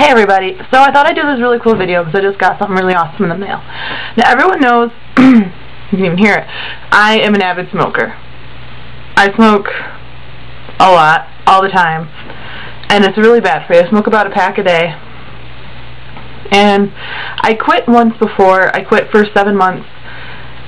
Hey everybody, so I thought I'd do this really cool video because I just got something really awesome in the mail. Now everyone knows, you can even hear it, I am an avid smoker. I smoke a lot, all the time, and it's really bad for you. I smoke about a pack a day. And I quit once before. I quit for 7 months,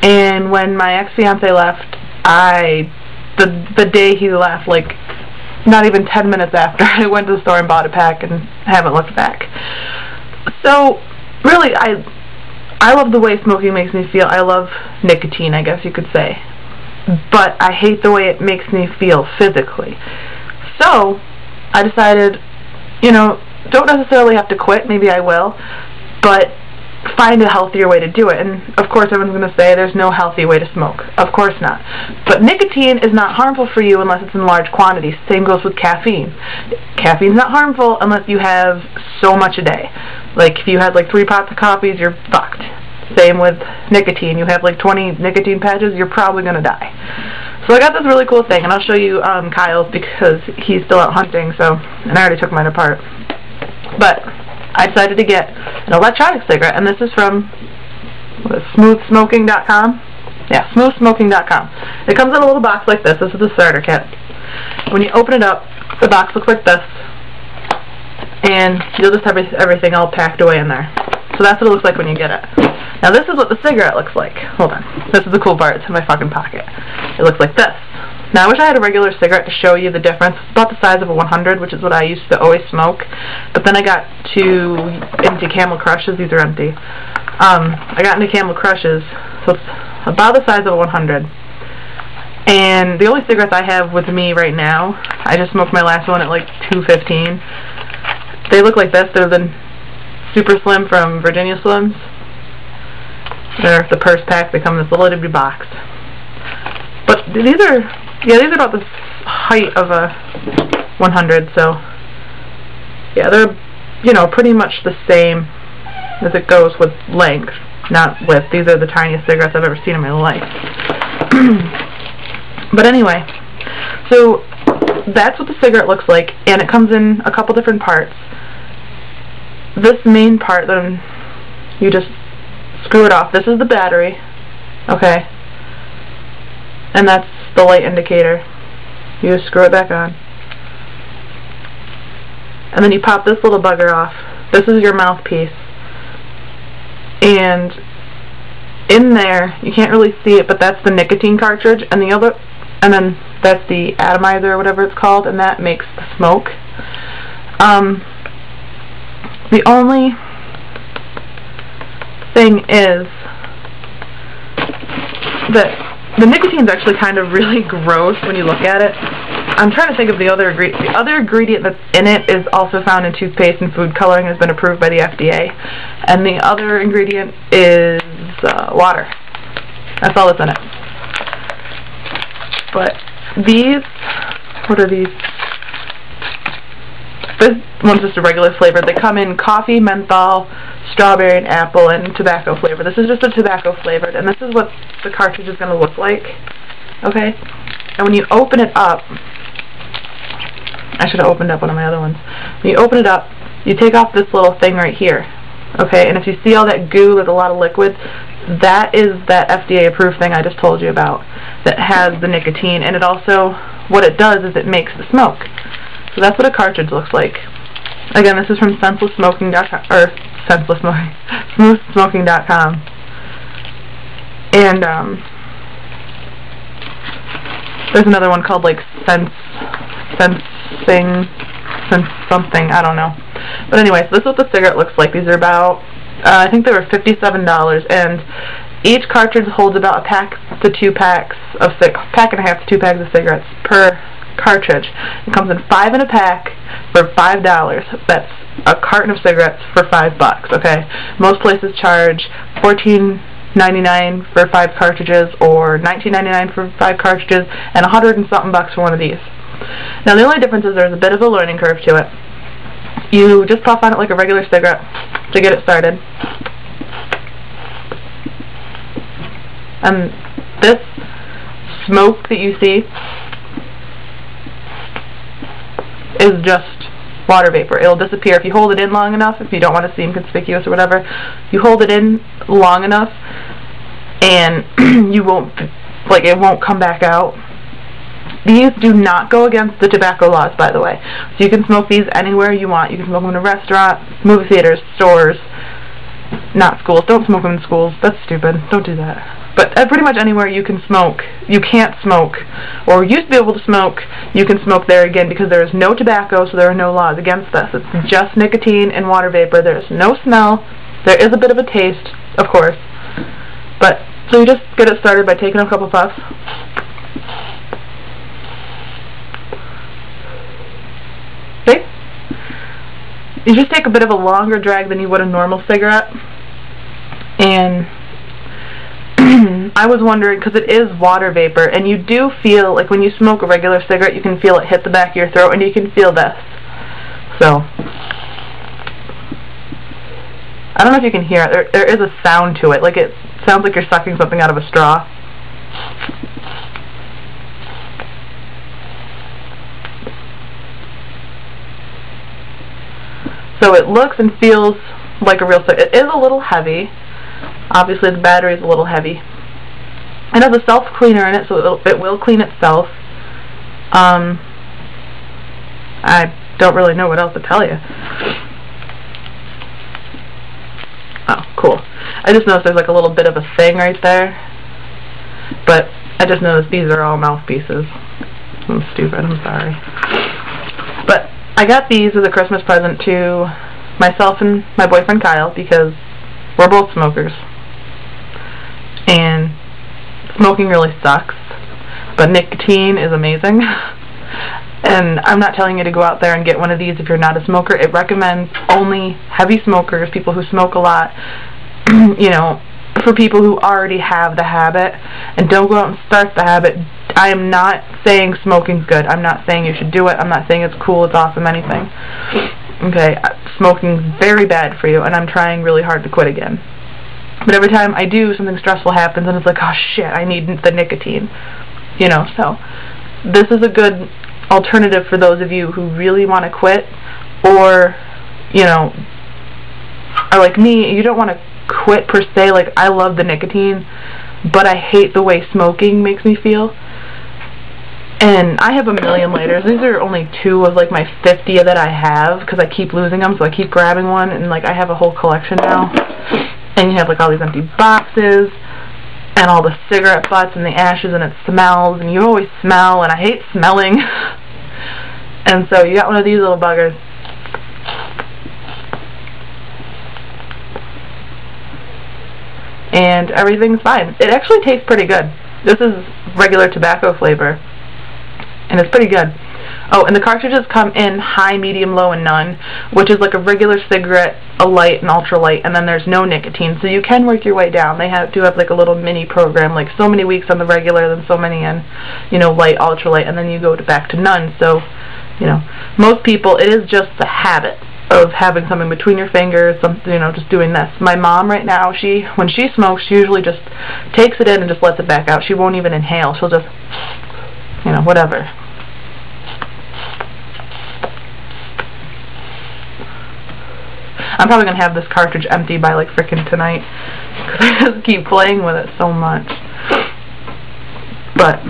and when my ex-fiance left, the day he left, like not even 10 minutes after, I went to the store and bought a pack and haven't looked back. So really, I love the way smoking makes me feel. I love nicotine, I guess you could say, but I hate the way it makes me feel physically. So I decided, you know, don't necessarily have to quit, maybe I will, but find a healthier way to do it. And of course everyone's going to say there's no healthy way to smoke. Of course not. But nicotine is not harmful for you unless it's in large quantities. Same goes with caffeine. Caffeine's not harmful unless you have so much a day. Like if you had like 3 pots of coffees, you're fucked. Same with nicotine. You have like 20 nicotine patches, you're probably going to die. So I got this really cool thing, and I'll show you Kyle's because he's still out hunting, and I already took mine apart. But I decided to get an electronic cigarette, and this is from smoothsmoking.com. Yeah, smoothsmoking.com. It comes in a little box like this. This is the starter kit. When you open it up, the box looks like this, and you'll just have everything all packed away in there. So that's what it looks like when you get it. Now this is what the cigarette looks like. Hold on. This is the cool part. It's in my fucking pocket. It looks like this. Now I wish I had a regular cigarette to show you the difference. It's about the size of a 100, which is what I used to always smoke. But then I got into Camel Crushes. These are empty. I got into Camel Crushes, so it's about the size of a 100. And the only cigarettes I have with me right now, I just smoked my last one at like 215. They look like this. They're the Super Slim from Virginia Slims. They're the purse pack. They come in this little bitty box. But these are about the height of a 100, so yeah, they're, you know, pretty much the same as it goes with length, not width. These are the tiniest cigarettes I've ever seen in my life. But anyway, so that's what the cigarette looks like, and it comes in a couple different parts. This main part, then you just screw it off. This is the battery, okay? And that's the light indicator. You just screw it back on. And then you pop this little bugger off. This is your mouthpiece. And in there, you can't really see it, but that's the nicotine cartridge, and then that's the atomizer or whatever it's called, and that makes the smoke. The only thing is that the nicotine is actually kind of really gross when you look at it. I'm trying to think of the other ingredient. The other ingredient that's in it is also found in toothpaste and food coloring, has been approved by the FDA. And the other ingredient is water. That's all that's in it. But these, what are these? This one's just a regular flavor. They come in coffee, menthol, strawberry, and apple, and tobacco flavor. This is just a tobacco flavored, and this is what the cartridge is going to look like. Okay? And when you open it up, I should have opened up one of my other ones. When you open it up, you take off this little thing right here. Okay? And if you see all that goo, there's a lot of liquid, that is that FDA approved thing I just told you about that has the nicotine, and it also, what it does is it makes the smoke. So that's what a cartridge looks like. Again, this is from smoothsmoking.com, or smoothsmoking.com. And there's another one called like Sense something, I don't know. But anyway, so this is what the cigarette looks like. These are about, I think they were $57, and each cartridge holds about a pack to 2 packs of pack and a half to 2 packs of cigarettes per cartridge. It comes in 5 in a pack for $5. That's a carton of cigarettes for $5, okay? Most places charge $14.99 for 5 cartridges, or $19.99 for 5 cartridges, and $100 and something for one of these. Now the only difference is there's a bit of a learning curve to it. You just puff on it like a regular cigarette to get it started. And this smoke that you see is just water vapor. It'll disappear if you hold it in long enough, if you don't want to seem conspicuous or whatever. You hold it in long enough and you won't, like, it won't come back out. These do not go against the tobacco laws, by the way. So you can smoke these anywhere you want. You can smoke them in a restaurant, movie theaters, stores, not schools. Don't smoke them in schools. That's stupid. Don't do that. But pretty much anywhere you can smoke, you can't smoke, or used to be able to smoke, you can smoke there again because there is no tobacco, so there are no laws against this. It's just nicotine and water vapor. There is no smell. There is a bit of a taste, of course. But, so you just get it started by taking a couple puffs. See? You just take a bit of a longer drag than you would a normal cigarette. And I was wondering, because it is water vapor, and you do feel, like when you smoke a regular cigarette, you can feel it hit the back of your throat, and you can feel this. So, I don't know if you can hear it. There is a sound to it. Like, it sounds like you're sucking something out of a straw. So it looks and feels like a real cigarette. It is a little heavy. Obviously the battery is a little heavy. It has a self-cleaner in it, so it will clean itself. I don't really know what else to tell you. Oh, cool. I just noticed there's like a little bit of a thing right there. But I just noticed these are all mouthpieces. I'm stupid, I'm sorry. But I got these as a Christmas present to myself and my boyfriend Kyle because we're both smokers. And smoking really sucks, but nicotine is amazing. And I'm not telling you to go out there and get one of these if you're not a smoker. It recommends only heavy smokers, people who smoke a lot, you know, for people who already have the habit. And don't go out and start the habit. I am not saying smoking's good. I'm not saying you should do it. I'm not saying it's cool, it's awesome, anything. Okay, smoking's very bad for you, and I'm trying really hard to quit again. But every time I do, something stressful happens, and it's like, oh shit, I need the nicotine. You know, so this is a good alternative for those of you who really want to quit, or, you know, are like me, you don't want to quit per se. Like, I love the nicotine, but I hate the way smoking makes me feel. And I have a million lighters. These are only 2 of like my 50 that I have, because I keep losing them, so I keep grabbing one, and like I have a whole collection now. And you have like all these empty boxes, and all the cigarette butts and the ashes, and it smells, and you always smell, and I hate smelling. And so you got one of these little buggers. And everything's fine. It actually tastes pretty good. This is regular tobacco flavor, and it's pretty good. Oh, and the cartridges come in high, medium, low, and none, which is like a regular cigarette, a light, and ultralight, and then there's no nicotine, so you can work your way down. They do have like a little mini program, like so many weeks on the regular, then so many in, you know, light, ultralight, and then you go back to none. So, you know, most people, it is just the habit of having something between your fingers, you know, just doing this. My mom right now, when she smokes, she usually just takes it in and just lets it back out. She won't even inhale. She'll just, you know, whatever. I'm probably going to have this cartridge empty by like frickin' tonight, because I just keep playing with it so much. But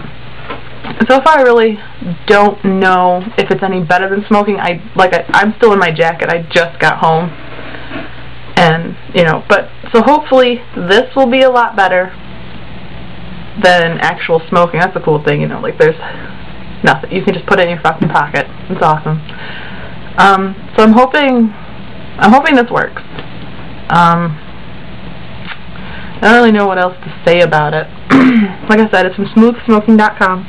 so far I really don't know if it's any better than smoking. I'm still in my jacket. I just got home. And, you know, but so hopefully this will be a lot better than actual smoking. That's the cool thing, you know, like there's nothing. You can just put it in your fucking pocket. It's awesome. So I'm hoping this works. I don't really know what else to say about it. Like I said, it's from smoothsmoking.com.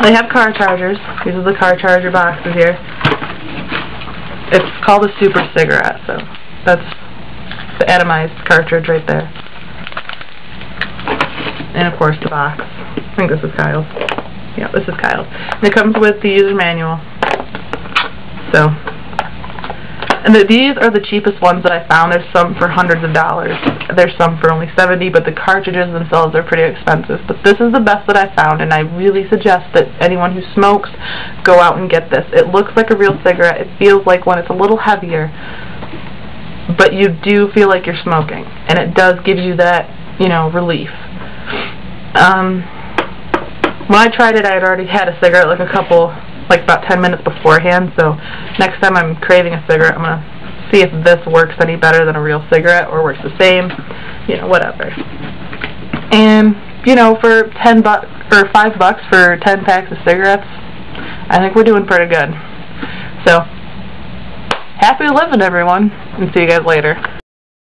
They have car chargers. These are the car charger boxes here. It's called a super cigarette, so that's the atomized cartridge right there. And of course the box. I think this is Kyle's. Yeah, this is Kyle's. And it comes with the user manual. So And these are the cheapest ones that I found. There's some for hundreds of dollars. There's some for only $70, but the cartridges themselves are pretty expensive. But this is the best that I found, and I really suggest that anyone who smokes go out and get this. It looks like a real cigarette. It feels like one. It's a little heavier, but you do feel like you're smoking, and it does give you that, you know, relief. When I tried it, I had already had a cigarette like about 10 minutes beforehand, so next time I'm craving a cigarette, I'm going to see if this works any better than a real cigarette, or works the same, you know, whatever. And, you know, for $5 for 10 packs of cigarettes, I think we're doing pretty good. So, happy living, everyone, and see you guys later.